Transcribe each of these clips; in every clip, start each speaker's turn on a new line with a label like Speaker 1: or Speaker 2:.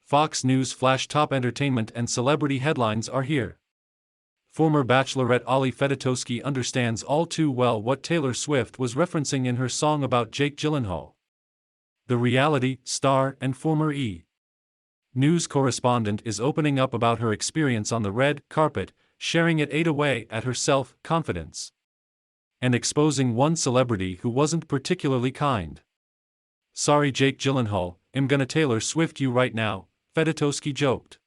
Speaker 1: Fox News Flash top entertainment and celebrity headlines are here. Former Bachelorette Ali Fedotow understands all too well what Taylor Swift was referencing in her song about Jake Gyllenhaal. The reality star and former E! News correspondent is opening up about her experience on the red carpet, sharing it ate away at her self-confidence. And exposing one celebrity who wasn't particularly kind. "Sorry Jake Gyllenhaal, I'm gonna Taylor Swift you right now," Fedotow joked.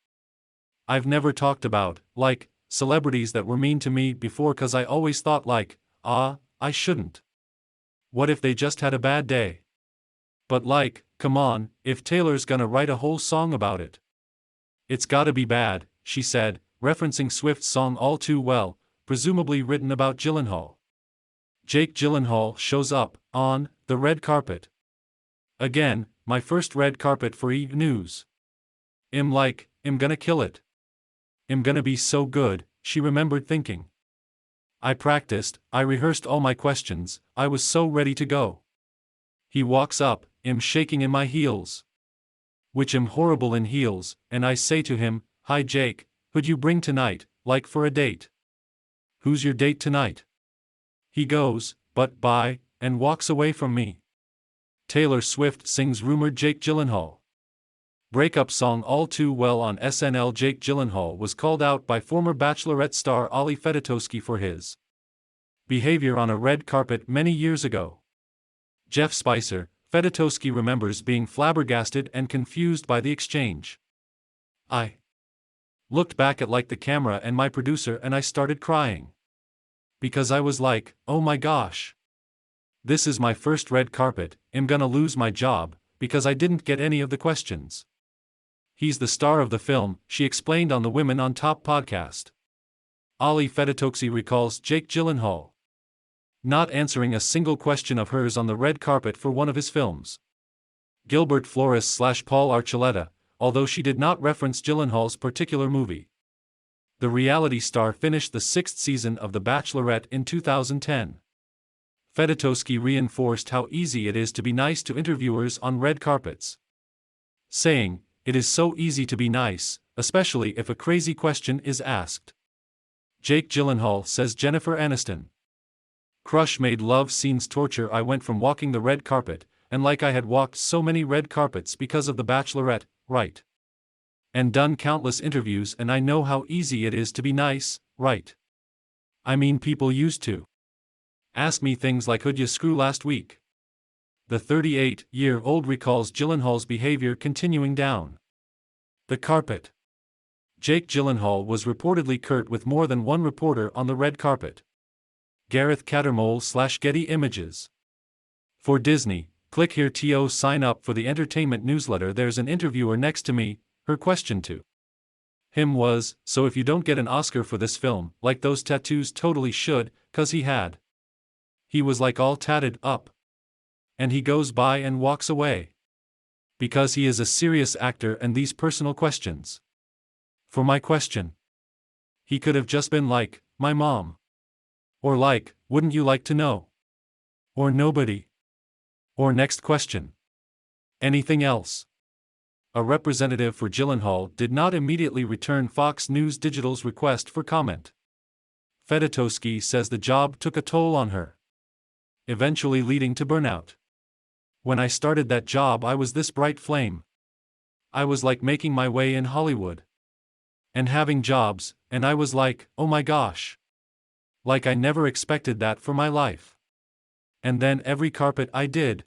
Speaker 1: "I've never talked about, celebrities that were mean to me before cause I always thought I shouldn't. What if they just had a bad day? But come on, if Taylor's gonna write a whole song about it. It's gotta be bad," she said, referencing Swift's song All Too Well, presumably written about Gyllenhaal. Jake Gyllenhaal shows up on the red carpet. "Again, my first red carpet for E! News. I'm gonna kill it. I'm gonna be so good," she remembered thinking. "I practiced, I rehearsed all my questions, I was so ready to go." He walks up, I'm shaking in my heels. Which I'm horrible in heels, and I say to him, "Hi Jake, who'd you bring tonight, for a date?" "Who's your date tonight?" He goes, "But bye," and walks away from me. Taylor Swift sings rumored Jake Gyllenhaal breakup song All Too Well on SNL. Jake Gyllenhaal was called out by former Bachelorette star Ali Fedotow for his behavior on a red carpet many years ago. Jeff Spicer, Fedotow remembers being flabbergasted and confused by the exchange. "I looked back at the camera and my producer and I started crying. Because I was like, oh my gosh. This is my first red carpet, I'm gonna lose my job, because I didn't get any of the questions." He's the star of the film, she explained on the Women on Top podcast. Ali Fedotow recalls Jake Gyllenhaal not answering a single question of hers on the red carpet for one of his films. Gilbert Flores/Paul Archuleta, although she did not reference Gyllenhaal's particular movie. The reality star finished the 6th season of The Bachelorette in 2010. Fedotow reinforced how easy it is to be nice to interviewers on red carpets, saying, "It is so easy to be nice, especially if a crazy question is asked." Jake Gyllenhaal says Jennifer Aniston crush made love scenes torture. "I went from walking the red carpet, and I had walked so many red carpets because of The Bachelorette, right? And done countless interviews, and I know how easy it is to be nice, right? I mean, people used to ask me things like, who'd you screw last week?" The 38-year-old recalls Gyllenhaal's behavior continuing down the carpet. Jake Gyllenhaal was reportedly curt with more than one reporter on the red carpet. Gareth Cattermole/Getty Images. For Disney, click here to sign up for the entertainment newsletter. "There's an interviewer next to me, her question to him was, so if you don't get an Oscar for this film, those tattoos totally should, 'cause he had. He was all tatted up. And he goes by and walks away. Because he is a serious actor and these personal questions. For my question. He could have just been my mom. Or wouldn't you like to know? Or nobody. Or next question. Anything else?" A representative for Gyllenhaal did not immediately return Fox News Digital's request for comment. Fedotow says the job took a toll on her, eventually leading to burnout. "When I started that job, I was this bright flame. I was making my way in Hollywood. And having jobs, and I was oh my gosh. I never expected that for my life. And then every carpet I did.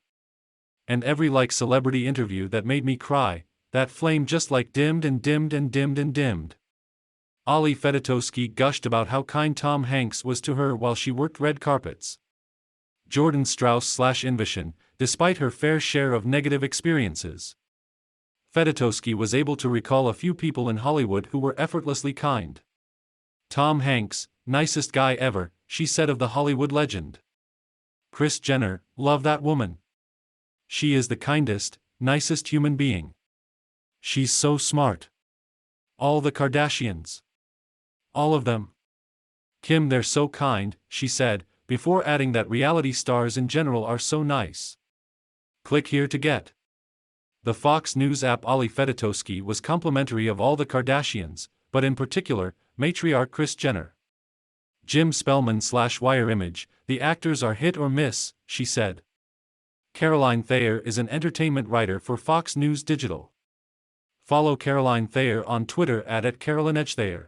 Speaker 1: And every celebrity interview that made me cry, that flame just dimmed and dimmed and dimmed and dimmed." Ali Fedotow gushed about how kind Tom Hanks was to her while she worked red carpets. Jordan Strauss/Invision, despite her fair share of negative experiences. Fedotow was able to recall a few people in Hollywood who were effortlessly kind. "Tom Hanks, nicest guy ever," she said of the Hollywood legend. "Kris Jenner, love that woman. She is the kindest, nicest human being. She's so smart. All the Kardashians. All of them. Kim, they're so kind," she said, before adding that reality stars in general are so nice. Click here to get The Fox News app Ollie Fedotowsky was complimentary of all the Kardashians, but in particular, matriarch Kris Jenner. Jim Spellman/Wire Image, the actors are hit or miss, she said. Caroline Thayer is an entertainment writer for Fox News Digital. Follow Caroline Thayer on Twitter @CarolineHThayer.